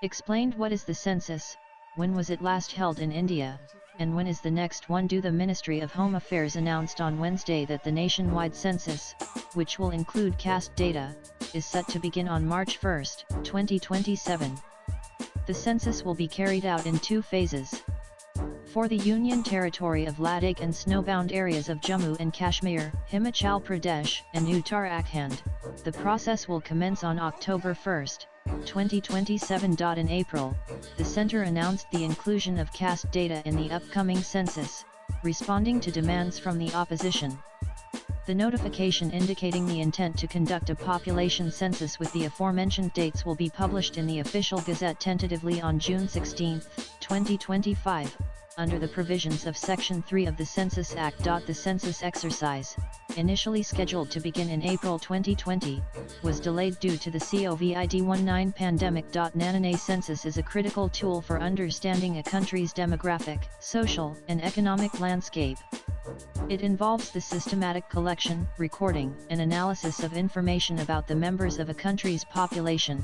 Explained what is the census, when was it last held in India, and when is the next one due? The Ministry of Home Affairs announced on Wednesday that the nationwide census, which will include caste data, is set to begin on March 1, 2027. The census will be carried out in two phases. For the Union Territory of Ladakh and snowbound areas of Jammu and Kashmir, Himachal Pradesh, and Uttarakhand, the process will commence on October 1, 2027. In April, the Centre announced the inclusion of caste data in the upcoming census, responding to demands from the opposition. The notification indicating the intent to conduct a population census with the aforementioned dates will be published in the Official Gazette tentatively on June 16, 2025, under the provisions of Section 3 of the Census Act. The census exercise, initially scheduled to begin in April 2020, was delayed due to the COVID-19 pandemic. A census is a critical tool for understanding a country's demographic, social, and economic landscape. It involves the systematic collection, recording, and analysis of information about the members of a country's population.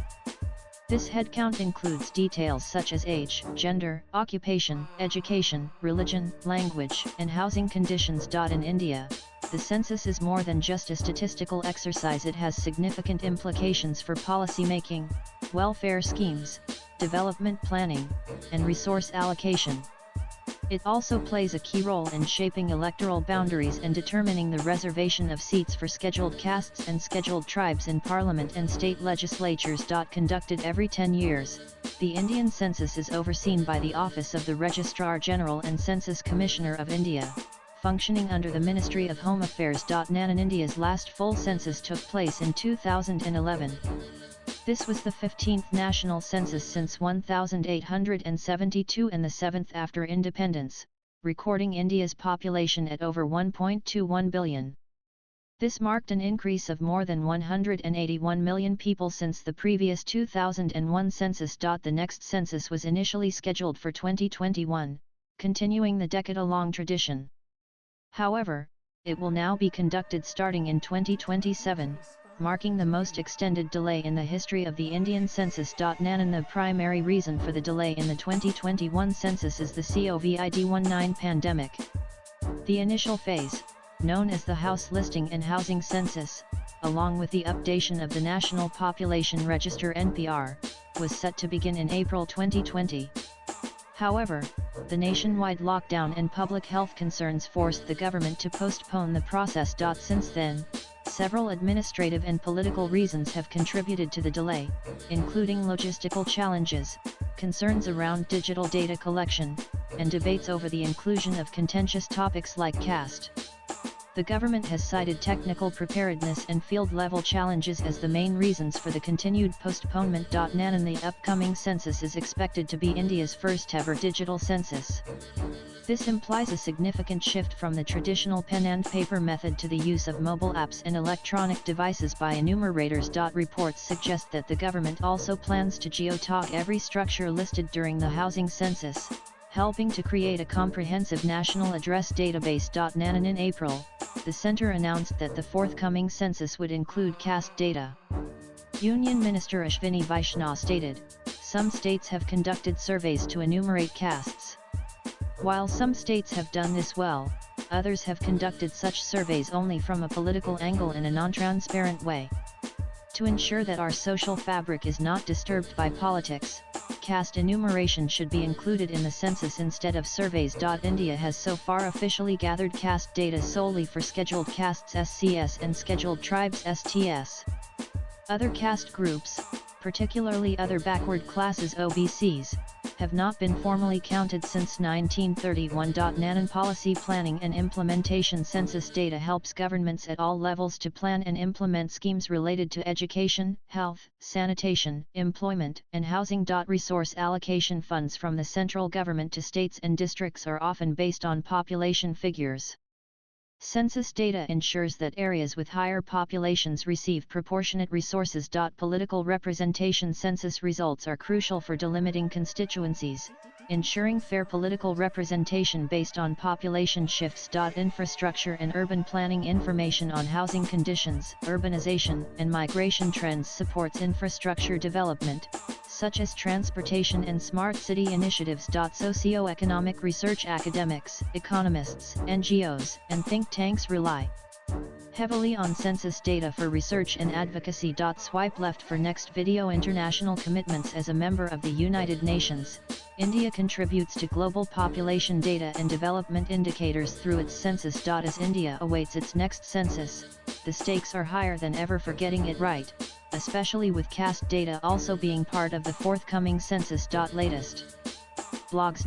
This headcount includes details such as age, gender, occupation, education, religion, language, and housing conditions. In India, the census is more than just a statistical exercise. It has significant implications for policy making, welfare schemes, development planning, and resource allocation. It also plays a key role in shaping electoral boundaries and determining the reservation of seats for scheduled castes and scheduled tribes in parliament and state legislatures. Conducted every 10 years, the Indian census is overseen by the Office of the Registrar General and Census Commissioner of India, functioning under the Ministry of Home Affairs. India's last full census took place in 2011. This was the 15th national census since 1872 and the 7th after independence, recording India's population at over 1.21 billion. This marked an increase of more than 181 million people since the previous 2001 census. The next census was initially scheduled for 2021, continuing the decade-long tradition. However, it will now be conducted starting in 2027. Marking the most extended delay in the history of the Indian census. The primary reason for the delay in the 2021 census is the COVID-19 pandemic. The initial phase, known as the House Listing and Housing Census, along with the updation of the National Population Register (NPR), was set to begin in April 2020. However, the nationwide lockdown and public health concerns forced the government to postpone the process. Since then, several administrative and political reasons have contributed to the delay, including logistical challenges, concerns around digital data collection, and debates over the inclusion of contentious topics like caste. The government has cited technical preparedness and field-level challenges as the main reasons for the continued postponement. The upcoming census is expected to be India's first-ever digital census. This implies a significant shift from the traditional pen and paper method to the use of mobile apps and electronic devices by enumerators. Reports suggest that the government also plans to geotag every structure listed during the housing census, helping to create a comprehensive national address database. In April, the Centre announced that the forthcoming census would include caste data. Union Minister Ashwini Vaishnaw stated, "Some states have conducted surveys to enumerate castes. While some states have done this well, others have conducted such surveys only from a political angle in a non-transparent way. To ensure that our social fabric is not disturbed by politics, caste enumeration should be included in the census instead of surveys." India has so far officially gathered caste data solely for scheduled castes (SCS) and scheduled tribes (STS). Other caste groups, particularly other backward classes (OBCs), have not been formally counted since 1931. In policy planning and implementation, census data helps governments at all levels to plan and implement schemes related to education, health, sanitation, employment, and housing. Resource allocation funds from the central government to states and districts are often based on population figures. Census data ensures that areas with higher populations receive proportionate resources. Political representation. Census results are crucial for delimiting constituencies, ensuring fair political representation based on population shifts. Infrastructure and urban planning information on housing conditions, urbanization, and migration trends supports infrastructure development, such as transportation and smart city initiatives. Socioeconomic research academics, economists, NGOs, and think tanks rely heavily on census data for research and advocacy. Swipe left for next video. International commitments. As a member of the United Nations, India contributes to global population data and development indicators through its census. As India awaits its next census, the stakes are higher than ever for getting it right, especially with caste data also being part of the forthcoming census. Latest blogs.